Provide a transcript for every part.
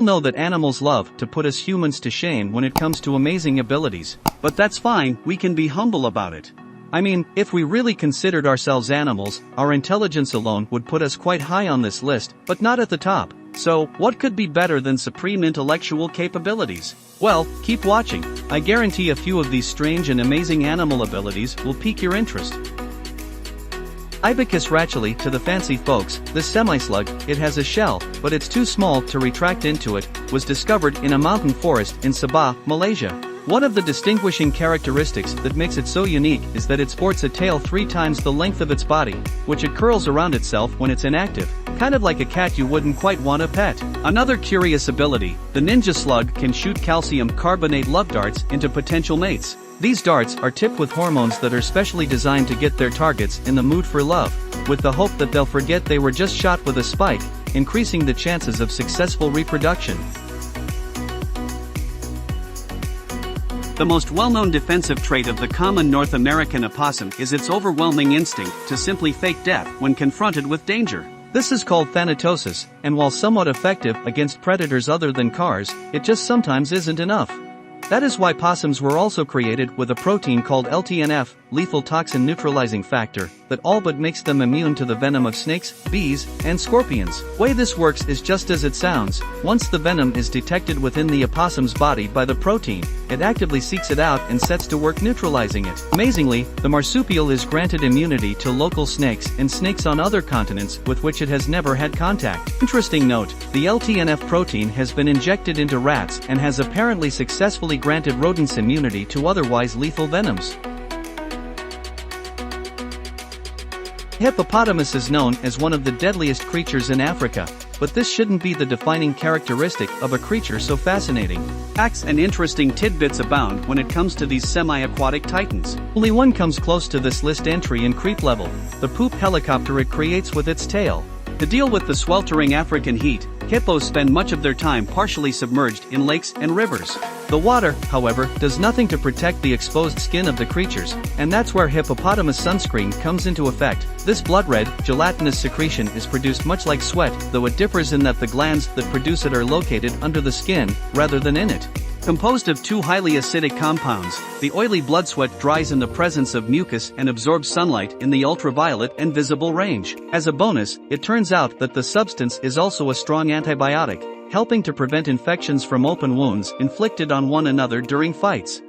Know that animals love to put us humans to shame when it comes to amazing abilities. But that's fine, we can be humble about it. I mean, if we really considered ourselves animals, our intelligence alone would put us quite high on this list, but not at the top. So, what could be better than supreme intellectual capabilities? Well, keep watching. I guarantee a few of these strange and amazing animal abilities will pique your interest. Ibicus racheli to the fancy folks, this semislug, it has a shell, but it's too small to retract into it, was discovered in a mountain forest in Sabah, Malaysia. One of the distinguishing characteristics that makes it so unique is that it sports a tail 3 times the length of its body, which it curls around itself when it's inactive, kind of like a cat you wouldn't quite want to pet. Another curious ability, the ninja slug can shoot calcium carbonate love darts into potential mates. These darts are tipped with hormones that are specially designed to get their targets in the mood for love, with the hope that they'll forget they were just shot with a spike, increasing the chances of successful reproduction. The most well-known defensive trait of the common North American opossum is its overwhelming instinct to simply fake death when confronted with danger. This is called thanatosis, and while somewhat effective against predators other than cars, it just sometimes isn't enough. That is why possums were also created with a protein called LTNF, lethal toxin neutralizing factor, that all but makes them immune to the venom of snakes, bees, and scorpions. Way this works is just as it sounds. Once the venom is detected within the opossum's body by the protein, it actively seeks it out and sets to work neutralizing it. Amazingly, the marsupial is granted immunity to local snakes and snakes on other continents with which it has never had contact. Interesting note, the LTNF protein has been injected into rats and has apparently successfully granted rodents immunity to otherwise lethal venoms. Hippopotamus is known as one of the deadliest creatures in Africa, but this shouldn't be the defining characteristic of a creature so fascinating. Facts and interesting tidbits abound when it comes to these semi-aquatic titans. Only one comes close to this list entry in creep level: the poop helicopter it creates with its tail. To deal with the sweltering African heat, hippos spend much of their time partially submerged in lakes and rivers. The water, however, does nothing to protect the exposed skin of the creatures, and that's where hippopotamus sunscreen comes into effect. This blood-red, gelatinous secretion is produced much like sweat, though it differs in that the glands that produce it are located under the skin, rather than in it. Composed of 2 highly acidic compounds, the oily blood sweat dries in the presence of mucus and absorbs sunlight in the ultraviolet and visible range. As a bonus, it turns out that the substance is also a strong antibiotic, helping to prevent infections from open wounds inflicted on one another during fights.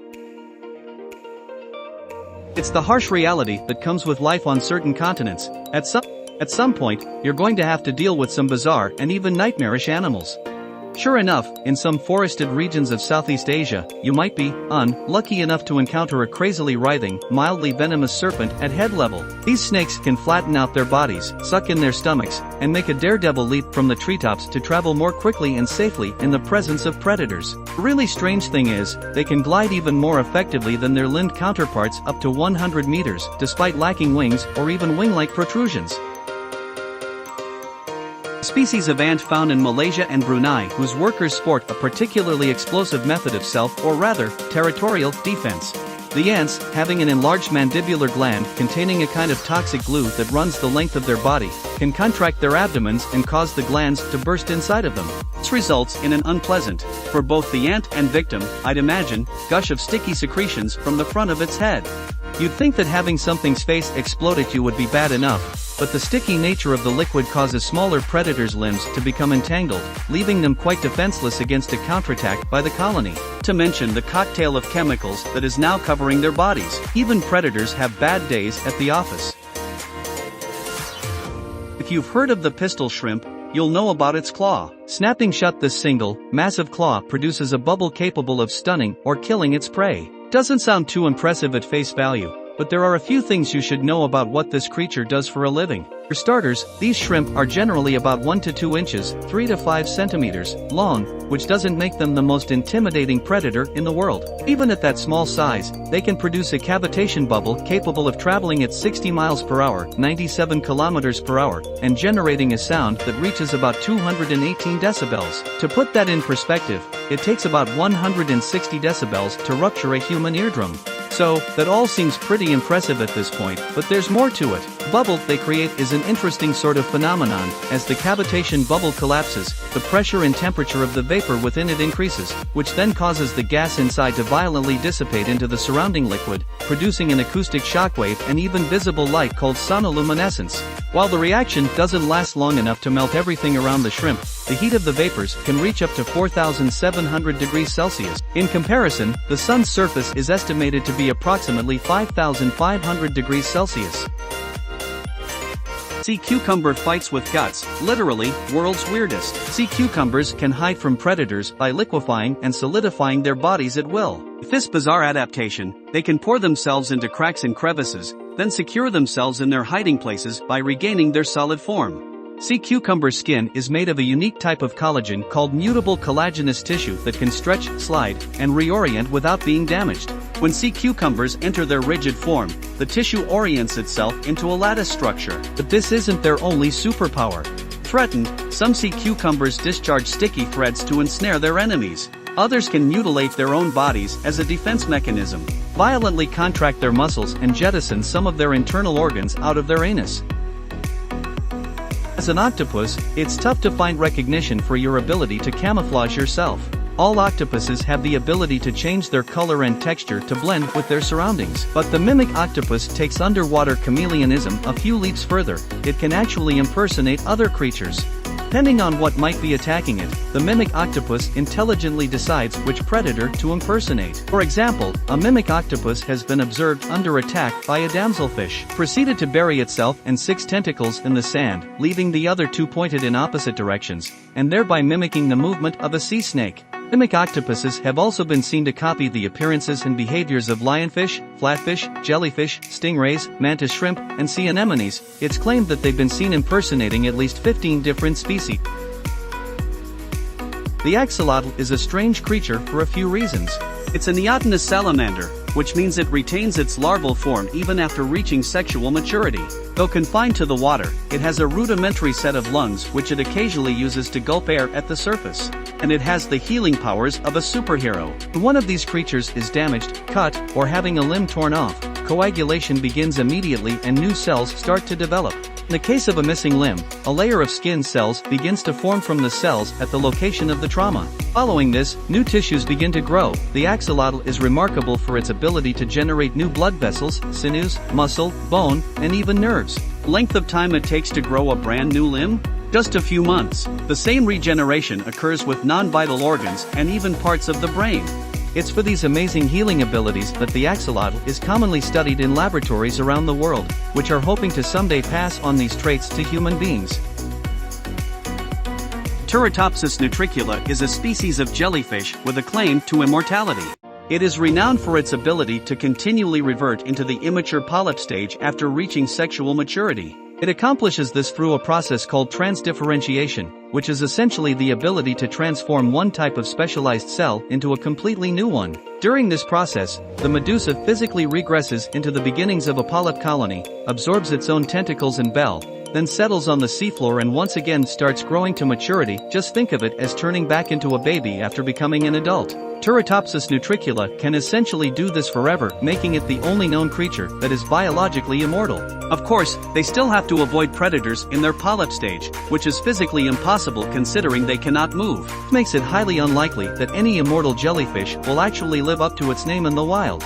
It's the harsh reality that comes with life on certain continents. At some point, you're going to have to deal with some bizarre and even nightmarish animals. Sure enough, in some forested regions of Southeast Asia, you might be lucky enough to encounter a crazily writhing, mildly venomous serpent at head level. These snakes can flatten out their bodies, suck in their stomachs, and make a daredevil leap from the treetops to travel more quickly and safely in the presence of predators. The really strange thing is, they can glide even more effectively than their limbed counterparts up to 100 meters, despite lacking wings or even wing-like protrusions. Species of ant found in Malaysia and Brunei whose workers sport a particularly explosive method of territorial defense. The ants, having an enlarged mandibular gland containing a kind of toxic glue that runs the length of their body, can contract their abdomens and cause the glands to burst inside of them. This results in an unpleasant, for both the ant and victim, I'd imagine, gush of sticky secretions from the front of its head. You'd think that having something's face explode at you would be bad enough, but the sticky nature of the liquid causes smaller predators' limbs to become entangled, leaving them quite defenseless against a counterattack by the colony. To mention the cocktail of chemicals that is now covering their bodies. Even predators have bad days at the office. If you've heard of the pistol shrimp, you'll know about its claw. Snapping shut this single, massive claw produces a bubble capable of stunning or killing its prey. Doesn't sound too impressive at face value, but there are a few things you should know about what this creature does for a living. For starters, these shrimp are generally about 1 to 2 inches, 3 to 5 centimeters, long, which doesn't make them the most intimidating predator in the world. Even at that small size, they can produce a cavitation bubble capable of traveling at 60 miles per hour, 97 kilometers per hour, and generating a sound that reaches about 218 decibels. To put that in perspective, it takes about 160 decibels to rupture a human eardrum. So, that all seems pretty impressive at this point, but there's more to it. Bubble they create is an interesting sort of phenomenon. As the cavitation bubble collapses, the pressure and temperature of the vapor within it increases, which then causes the gas inside to violently dissipate into the surrounding liquid, producing an acoustic shockwave and even visible light called sonoluminescence. While the reaction doesn't last long enough to melt everything around the shrimp, the heat of the vapors can reach up to 4,700 degrees Celsius. In comparison, the sun's surface is estimated to be approximately 5,500 degrees Celsius. Sea cucumber fights with guts, literally, world's weirdest. Sea cucumbers can hide from predators by liquefying and solidifying their bodies at will. With this bizarre adaptation, they can pour themselves into cracks and crevices, then secure themselves in their hiding places by regaining their solid form. Sea cucumber skin is made of a unique type of collagen called mutable collagenous tissue that can stretch, slide, and reorient without being damaged. When sea cucumbers enter their rigid form, the tissue orients itself into a lattice structure. But this isn't their only superpower. Threatened, some sea cucumbers discharge sticky threads to ensnare their enemies. Others can mutilate their own bodies as a defense mechanism, violently contract their muscles and jettison some of their internal organs out of their anus. As an octopus, it's tough to find recognition for your ability to camouflage yourself. All octopuses have the ability to change their color and texture to blend with their surroundings. But the mimic octopus takes underwater chameleonism a few leaps further. It can actually impersonate other creatures. Depending on what might be attacking it, the mimic octopus intelligently decides which predator to impersonate. For example, a mimic octopus has been observed under attack by a damselfish. Proceeded to bury itself and 6 tentacles in the sand, leaving the other 2 pointed in opposite directions, and thereby mimicking the movement of a sea snake. Mimic octopuses have also been seen to copy the appearances and behaviors of lionfish, flatfish, jellyfish, stingrays, mantis shrimp, and sea anemones. It's claimed that they've been seen impersonating at least 15 different species. The axolotl is a strange creature for a few reasons. It's a neotenous salamander, which means it retains its larval form even after reaching sexual maturity. Though confined to the water, it has a rudimentary set of lungs which it occasionally uses to gulp air at the surface. And it has the healing powers of a superhero. When one of these creatures is damaged, cut, or having a limb torn off, coagulation begins immediately and new cells start to develop. In the case of a missing limb, a layer of skin cells begins to form from the cells at the location of the trauma. Following this, new tissues begin to grow. The axolotl is remarkable for its ability to generate new blood vessels, sinews, muscle, bone, and even nerves. Length of time it takes to grow a brand new limb? Just a few months. The same regeneration occurs with non-vital organs and even parts of the brain. It's for these amazing healing abilities that the axolotl is commonly studied in laboratories around the world, which are hoping to someday pass on these traits to human beings. Turritopsis nutricula is a species of jellyfish with a claim to immortality. It is renowned for its ability to continually revert into the immature polyp stage after reaching sexual maturity. It accomplishes this through a process called transdifferentiation, which is essentially the ability to transform one type of specialized cell into a completely new one. During this process, the medusa physically regresses into the beginnings of a polyp colony, absorbs its own tentacles and bell, then settles on the seafloor and once again starts growing to maturity. Just think of it as turning back into a baby after becoming an adult. Turritopsis nutricula can essentially do this forever, making it the only known creature that is biologically immortal. Of course, they still have to avoid predators in their polyp stage, which is physically impossible considering they cannot move. This makes it highly unlikely that any immortal jellyfish will actually live up to its name in the wild.